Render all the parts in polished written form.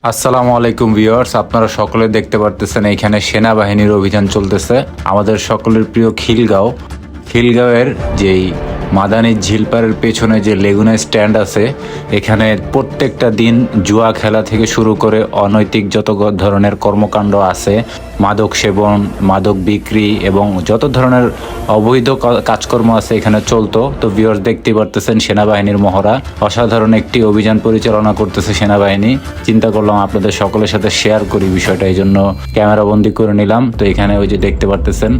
আসসালামু আলাইকুম ভিউয়ার্স, আপনারা সকলে দেখতে পারতেছেন এইখানে সেনাবাহিনীর অভিযান চলতেছে। আমাদের সকলের প্রিয় খিলগাঁওয়ের যেই মাদানী ঝিলপাড়ের পেছনে যে লেগুনা স্ট্যান্ড আছে, এখানে প্রত্যেকটা দিন জুয়া খেলা থেকে শুরু করে অনৈতিক যত ধরনের কর্মকাণ্ড আছে, মাদক সেবন, মাদক বিক্রি এবং যত ধরনের অবৈধ কাজকর্ম আছে এখানে চলতো। তো ভিউয়ার্স দেখতে পারতেছেন সেনাবাহিনীর মহড়া, অসাধারণ একটি অভিযান পরিচালনা করতেছে সেনাবাহিনী। চিন্তা করলাম আপনাদের সকলের সাথে শেয়ার করি বিষয়টা, এই জন্য ক্যামেরা বন্দি করে নিলাম। তো এখানে ওই যে দেখতে পারতেছেন,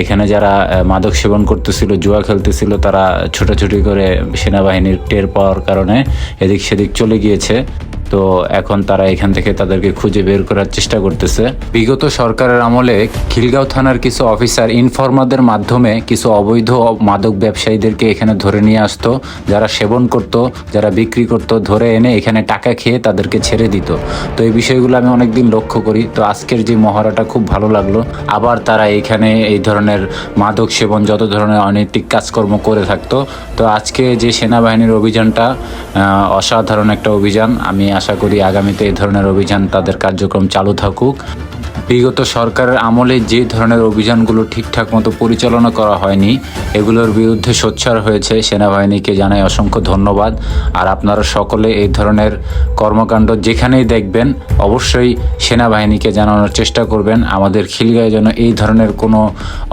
এখানে যারা মাদক সেবন করতেছিল, জুয়া খেলতেছিল, তারা ছোটাছুটি করে সেনাবাহিনীর টের পাওয়ার কারণে এদিক সেদিক চলে গিয়েছে। তো এখন তারা এখান থেকে তাদেরকে খুঁজে বের করার চেষ্টা করতেছে। বিগত সরকারের আমলে খিলগাঁও থানার কিছু অফিসার ইনফরমারদের মাধ্যমে কিছু অবৈধ মাদক ব্যবসায়ীদেরকে এখানে ধরে নিয়ে আসতো, যারা সেবন করত, যারা বিক্রি করত, ধরে এনে এখানে টাকা খেয়ে তাদেরকে ছেড়ে দিত। তো এই বিষয়গুলো আমি অনেকদিন লক্ষ্য করি। তো আজকের যে মহড়াটা খুব ভালো লাগলো। আবার তারা এখানে এই ধরনের মাদক সেবন, যত ধরনের অনৈতিক কাজকর্ম করে থাকতো। তো আজকে যে সেনাবাহিনীর অভিযানটা অসাধারণ একটা অভিযান। আমি আশা করি আগামীতে এই ধরনের অভিযান, তাদের কার্যক্রম চালু থাকুক। বিগত সরকারের আমলে যে ধরনের অভিযানগুলো ঠিকঠাক মতো পরিচালনা করা হয়নি, এগুলোর বিরুদ্ধে সোচ্চার হয়েছে সেনাবাহিনীকে জানাই অসংখ্য ধন্যবাদ। আর আপনারা সকলে এই ধরনের কর্মকাণ্ড যেখানেই দেখবেন অবশ্যই সেনাবাহিনীকে জানানোর চেষ্টা করবেন, আমাদের খিলগাঁয়ে যেন এই ধরনের কোনো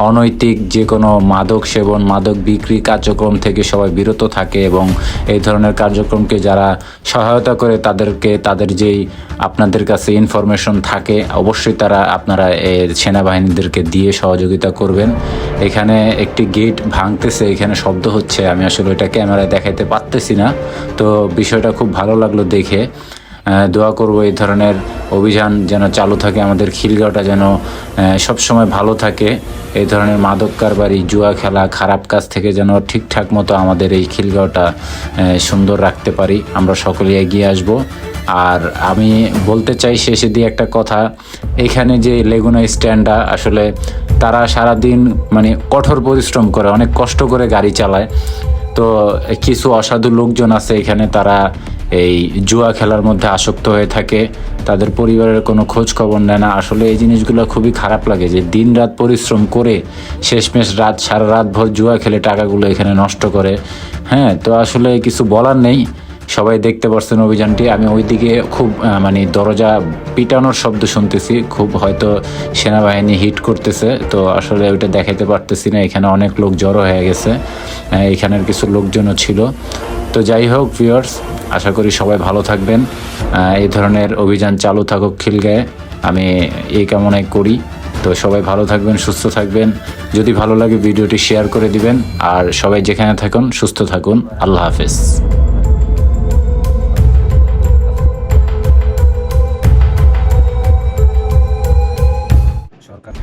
অনৈতিক যে কোনো মাদক সেবন, মাদক বিক্রি কার্যক্রম থেকে সবাই বিরত থাকে এবং এই ধরনের কার্যক্রমকে যারা সহায়তা করে তাদেরকে, তাদের যেই আপনাদের কাছে ইনফরমেশন থাকে, অবশ্যই আপনারা সেনাবাহিনীদেরকে দিয়ে সহযোগিতা করবেন। এখানে একটি গেট ভাঙতেছে, এখানে শব্দ হচ্ছে, আমি আসলে এটা ক্যামেরায় দেখাইতে পারতেছি না। তো বিষয়টা খুব ভালো লাগলো দেখে। দোয়া করব এই ধরনের অভিযান যেন চালু থাকে, আমাদের খিলগাঁওটা যেন সবসময় ভালো থাকে। এই ধরনের মাদক কারবারি, জুয়া খেলা, খারাপ কাজ থেকে যেন ঠিকঠাক মতো আমাদের এই খিলগাঁওটা সুন্দর রাখতে পারি। আমরা সকলে এগিয়ে আসব। আর আমি বলতে চাই শেষে দিয়ে একটা কথা, এখানে যে লেগুনা স্ট্যান্ডটা, আসলে তারা সারাদিন মানে কঠোর পরিশ্রম করে, অনেক কষ্ট করে গাড়ি চালায়। তো কিছু অসাধু লোকজন আছে এখানে, তারা এই জুয়া খেলার মধ্যে আসক্ত হয়ে থাকে, তাদের পরিবারের কোনো খোঁজ খবর নেয় না। আসলে এই জিনিসগুলো খুবই খারাপ লাগে যে দিন রাত পরিশ্রম করে শেষমেশ সারা রাত ভর জুয়া খেলে টাকাগুলো এখানে নষ্ট করে। হ্যাঁ, তো আসলে কিছু বলার নেই। সবাই দেখতে পাচ্ছেন অভিযানটি। আমি ওইদিকে খুব মানে দরজা পিটানোর শব্দ শুনতেছি, খুব হয়তো সেনাবাহিনী হিট করতেছে। তো আসলে ওইটা দেখাতে পারতেছি না, এখানে অনেক লোক জড়ো হয়ে গেছে, এখানের কিছু লোকজনও ছিল। তো যাই হোক ভিউয়ার্স, আশা করি সবাই ভালো থাকবেন। এই ধরনের অভিযান চালু থাকুক খিলগাঁয়ে, আমি এই কামনাই করি। তো সবাই ভালো থাকবেন, সুস্থ থাকবেন। যদি ভালো লাগে ভিডিওটি শেয়ার করে দিবেন। আর সবাই যেখানে থাকুন সুস্থ থাকুন। আল্লাহ হাফেজ। সরকার